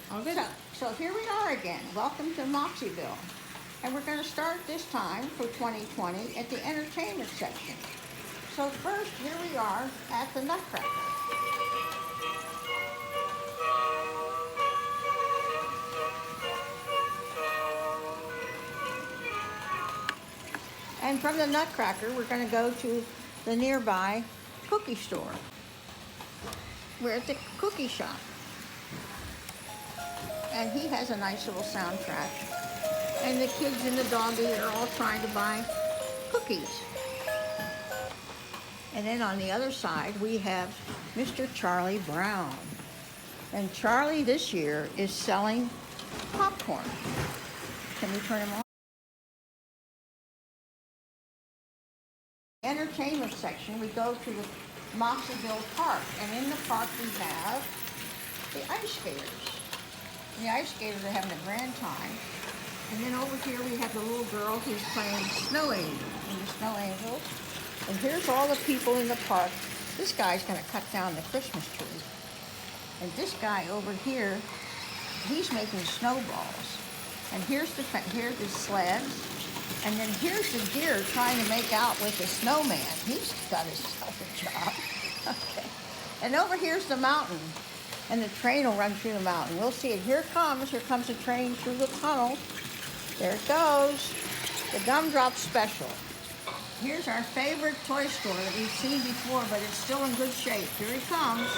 So here we are again. Welcome to Moxieville. And we're going to start this time for 2020 at the entertainment section. So first, here we are at the Nutcracker. And from the Nutcracker, we're going to go to the nearby cookie store. We're at the cookie shop. And he has a nice little soundtrack. And the kids and the doggy are all trying to buy cookies. And then on the other side, we have Mr. Charlie Brown. And Charlie this year is selling popcorn. Can we turn him on? Entertainment section, we go to the Moxieville Park. And in the park we have the ice skaters. And the ice skaters are having a grand time. And then over here we have the little girl who's playing Snow Angel in the Snow Angels. And here's all the people in the park. This guy's going to cut down the Christmas tree. And this guy over here, he's making snowballs. And here's the sleds. And then here's the deer trying to make out with the snowman. He's got himself a job. Okay. And over here's the mountain. And the train will run through the mountain. We'll see it. Here comes the train through the tunnel. There it goes. The Gumdrop Special. Here's our favorite toy store that we've seen before, but it's still in good shape. Here it comes.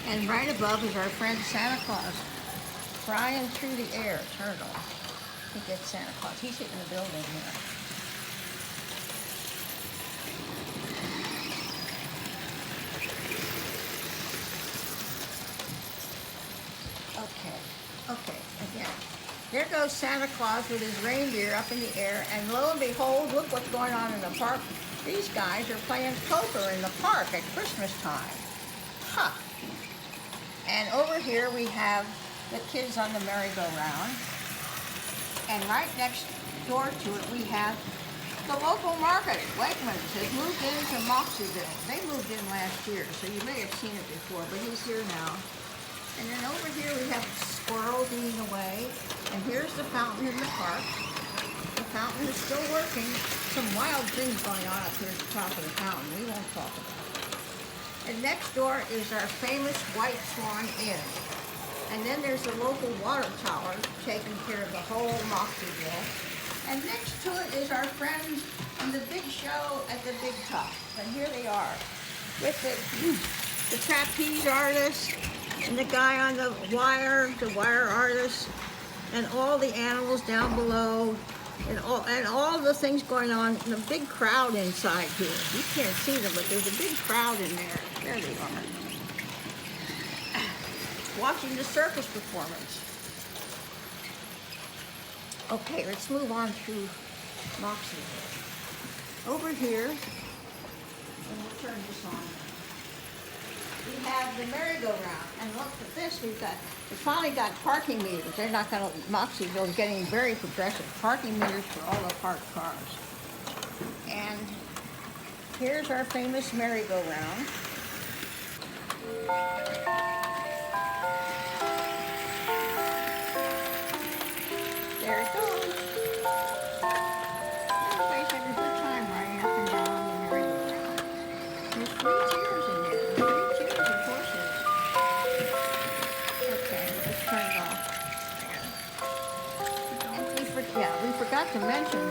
And right above is our friend Santa Claus, flying through the air. Turn it on. I think that's Santa Claus. He's hitting the building here. Okay, again. There goes Santa Claus with his reindeer up in the air, and lo and behold, look what's going on in the park. These guys are playing poker in the park at Christmas time. Huh. And over here we have the kids on the merry-go-round. And right next door to it we have the local market. Wegmans has moved into Moxieville. They moved in last year, so you may have seen it before, but he's here now. And then over here we have squirrels eating away. And here's the fountain in the park. The fountain is still working. Some wild things going on up here at the top of the fountain. We won't talk about it. And next door is our famous White Swan Inn. And then there's the local water tower taking care of the whole Moxieville. And next to it is our friends from the big show at the Big Top. And here they are with the trapeze artist and the guy on the wire artist, and all the animals down below, and all the things going on, and a big crowd inside here. You can't see them, but there's a big crowd in there. There they are. Watching the circus performance. Okay, let's move on to Moxieville. Over here, and we'll turn this on. We have the merry-go-round, and look at this. We finally got parking meters. They're not going to. Moxieville is getting very progressive. Parking meters for all the parked cars. And here's our famous merry-go-round. There it goes. Everybody's having a good time riding up and down on the merry-go-round. There's 3 chairs in there. 3 chairs and horses. Okay, let's turn it off. And we forgot to mention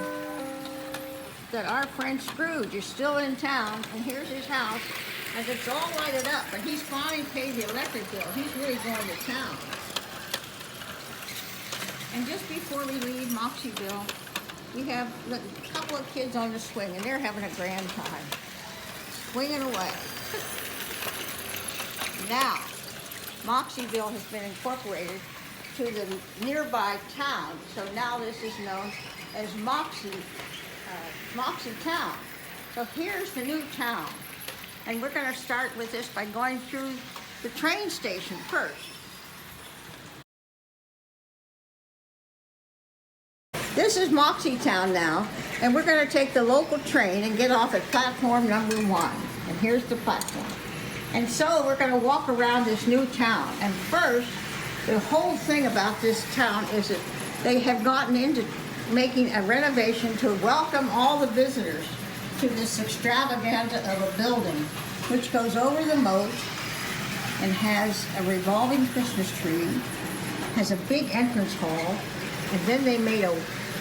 that our friend Scrooge is still in town, and here's his house, and it's all lighted up, but he's finally paid the electric bill. He's really going to town. And just before we leave Moxieville, we have a couple of kids on the swing, and they're having a grand time. Swinging away. Now, Moxieville has been incorporated to the nearby town, so now this is known as Moxie Town. So here's the new town. And we're going to start with this by going through the train station first. this is Moxietown now, and we're going to take the local train and get off at platform number 1. And here's the platform. And so we're going to walk around this new town. And first, the whole thing about this town is that they have gotten into making a renovation to welcome all the visitors to this extravaganza of a building, which goes over the moat and has a revolving Christmas tree, has a big entrance hall, and then they made a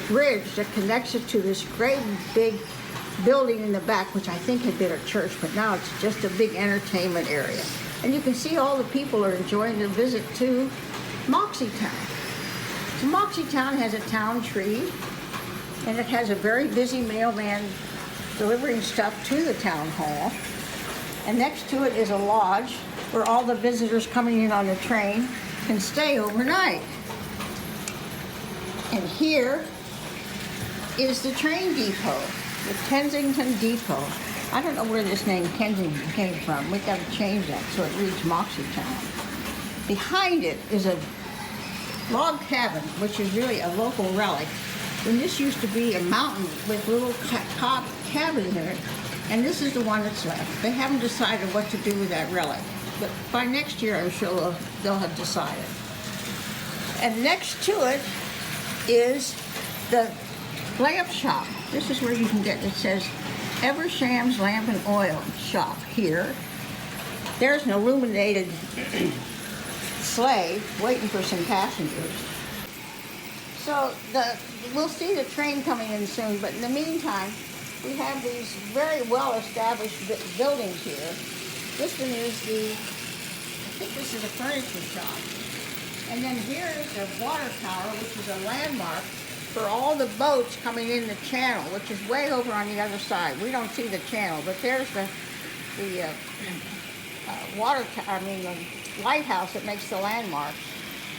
bridge that connects it to this great big building in the back, which I think had been a church, but now it's just a big entertainment area. And you can see all the people are enjoying the visit to Moxietown. So Moxietown has a town tree, and it has a very busy mailman delivering stuff to the town hall. And next to it is a lodge where all the visitors coming in on the train can stay overnight. And here is the train depot, the Kensington Depot. I don't know where this name Kensington came from. We've got to change that so it reads Moxietown. Behind it is a log cabin, which is really a local relic. And this used to be a mountain with little cabins in it, and this is the one that's left. They haven't decided what to do with that relic, but by next year I'm sure they'll have decided. And next to it is the lamp shop. This is where you can get, it says Eversham's Lamp and Oil Shop here. There's an illuminated sleigh waiting for some passengers. So we'll see the train coming in soon, but in the meantime, we have these very well-established buildings here. This one is I think this is a furniture shop. And then here is the water tower, which is a landmark for all the boats coming in the channel, which is way over on the other side. We don't see the channel, but there's the lighthouse that makes the landmark.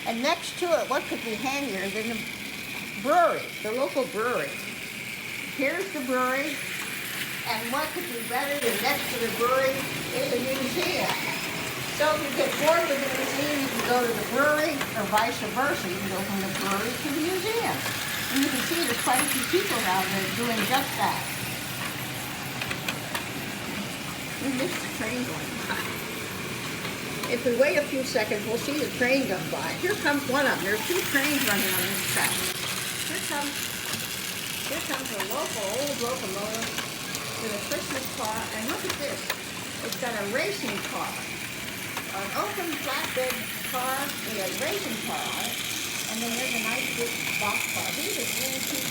And next to it, what could be handier than the brewery, the local brewery. Here's the brewery, and what could be better than next to the brewery is a museum. So if you get bored with the museum, you can go to the brewery, or vice versa. You can go from the brewery to the museum. And you can see there's quite a few people around there doing just that. We missed the train going by. If we wait a few seconds, we'll see the train go by. Here comes one of them. There are 2 trains running on this track. Here comes a old locomotive with a Christmas car, and look at this. It's got a racing car. An open flatbed car with a racing car on it, and then there's a nice big box car. These are really cute.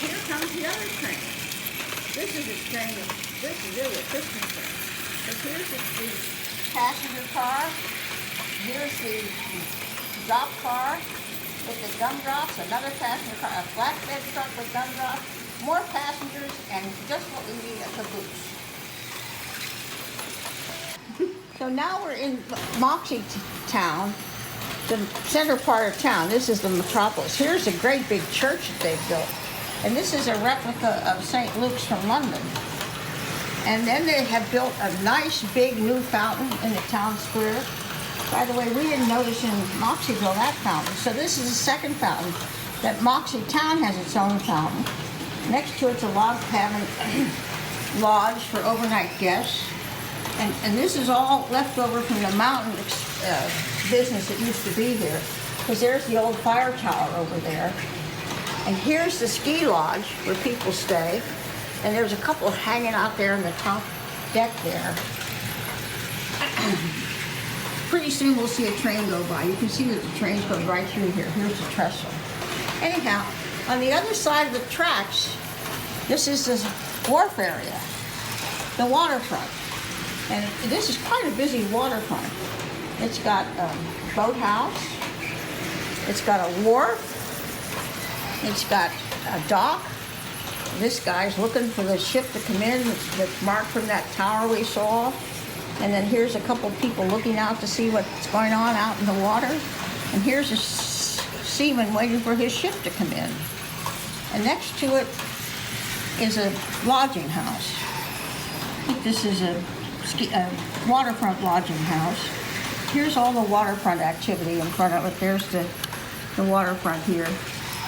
Here comes the other train. This is really a Christmas train. But here's the passenger car. Here's the drop car with the gumdrops, another passenger car, a flatbed truck with gumdrops, more passengers, and just what we need, a caboose. So now we're in Moxietown, the center part of town. This is the metropolis. Here's a great big church that they've built. And this is a replica of St. Luke's from London. And then they have built a nice big new fountain in the town square. By the way, we didn't notice in Moxieville that fountain. So this is the second fountain, that Moxietown has its own fountain. Next to it's a log cabin lodge for overnight guests. And this is all left over from the mountain business that used to be here. Because there's the old fire tower over there. And here's the ski lodge where people stay. And there's a couple hanging out there on the top deck there. Pretty soon we'll see a train go by. You can see that the trains go right through here. Here's the trestle. Anyhow, on the other side of the tracks, this is the wharf area, the waterfront. And this is quite a busy waterfront. It's got a boathouse, it's got a wharf, it's got a dock. This guy's looking for the ship to come in that's marked from that tower we saw. And then here's a couple people looking out to see what's going on out in the water. And here's a seaman waiting for his ship to come in. And next to it is a lodging house. I think this is a waterfront lodging house. Here's all the waterfront activity in front of it. There's the waterfront here.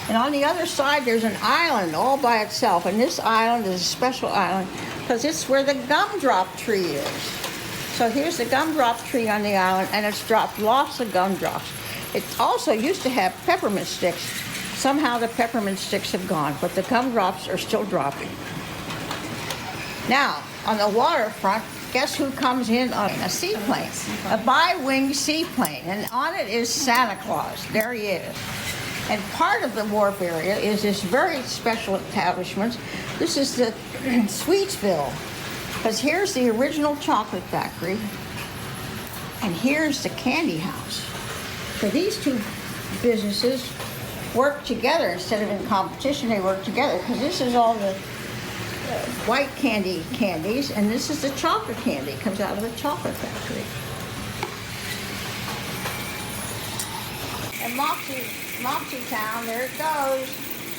And on the other side, there's an island all by itself. And this island is a special island because it's where the gumdrop tree is. So here's the gumdrop tree on the island, and it's dropped lots of gumdrops. It also used to have peppermint sticks. Somehow the peppermint sticks have gone, but the gumdrops are still dropping. Now, on the waterfront, guess who comes in on a seaplane? A bi-winged seaplane, and on it is Santa Claus. There he is. And part of the wharf area is this very special establishment. This is the Sweetsville, because here's the original chocolate factory, and here's the candy house. So these two businesses work together instead of in competition. They work together because this is all the white candies, and this is the chocolate candy. It comes out of the chocolate factory. And Moxietown, there it goes,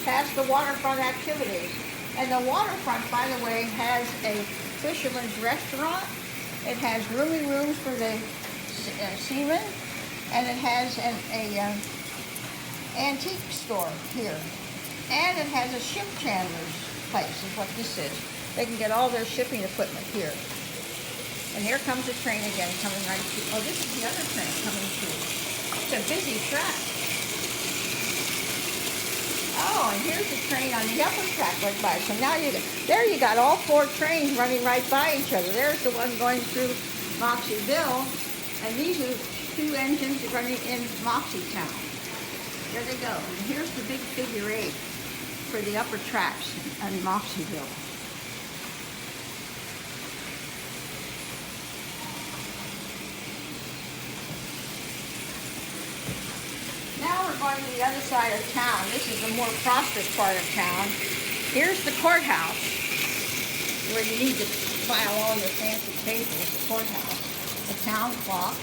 past the waterfront activities. And the waterfront, by the way, has a fisherman's restaurant. It has roomy rooms for the seamen, and it has an antique store here. And it has a ship chandler's place, is what this is. They can get all their shipping equipment here. And here comes the train again, coming right through. Oh, this is the other train coming through. It's a busy track. Oh, and here's the train on the upper track went by. So now there you got all four trains running right by each other. There's the one going through Moxieville, and these are two engines running in Moxietown. There they go. And here's the big figure 8 for the upper tracks in Moxieville. Now we're going to the other side of town. This is the more prosperous part of town. Here's the courthouse, where you need to file all your fancy papers, the courthouse, the town clock.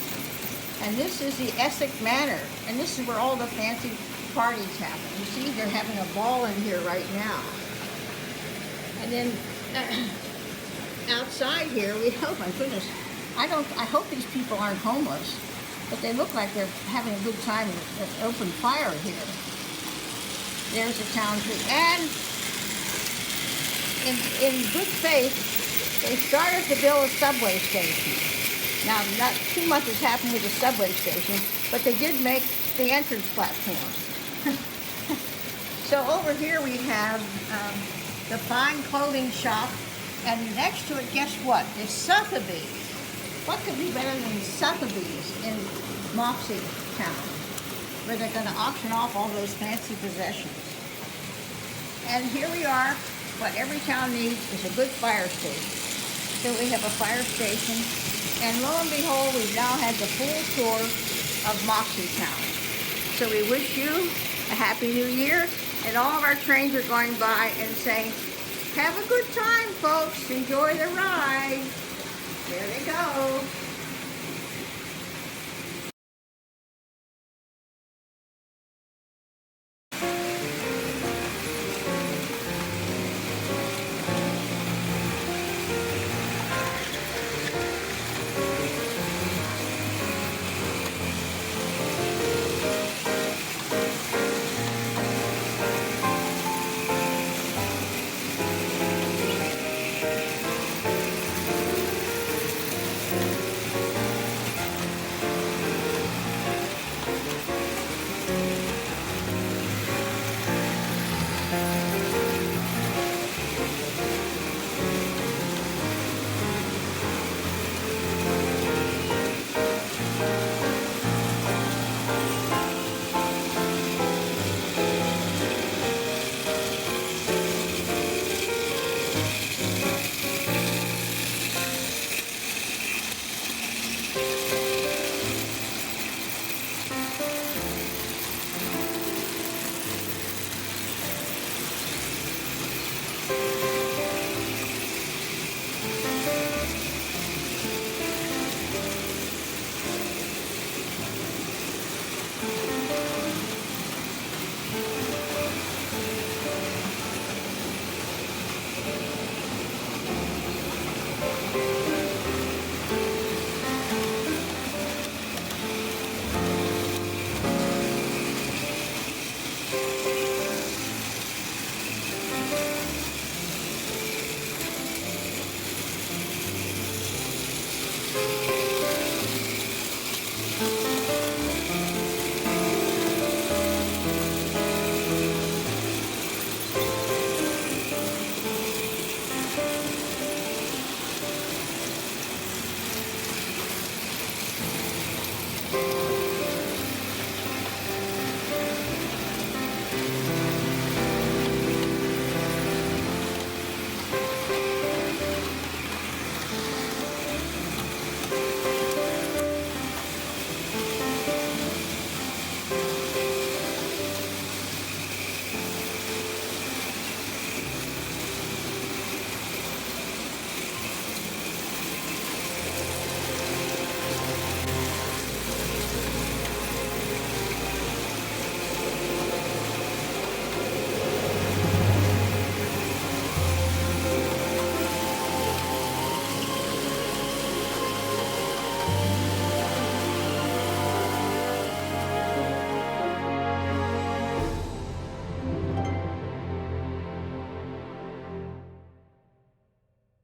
And this is the Essex Manor, and this is where all the fancy parties happen. You see, they're having a ball in here right now. And then outside here, oh my goodness, I hope these people aren't homeless, but they look like they're having a good time with an open fire here. There's the town tree. And in good faith, they started to build a subway station. Now, not too much has happened with the subway station, but they did make the entrance platform. So over here we have the fine clothing shop, and next to it, guess what? It's Sotheby's. What could be better than Sotheby's in Moxietown, where they're going to auction off all those fancy possessions. And here we are. What every town needs is a good fire station. So we have a fire station. And lo and behold, we've now had the full tour of Moxietown. So we wish you a Happy New Year, and all of our trains are going by and saying, have a good time, folks. Enjoy the ride. There they go.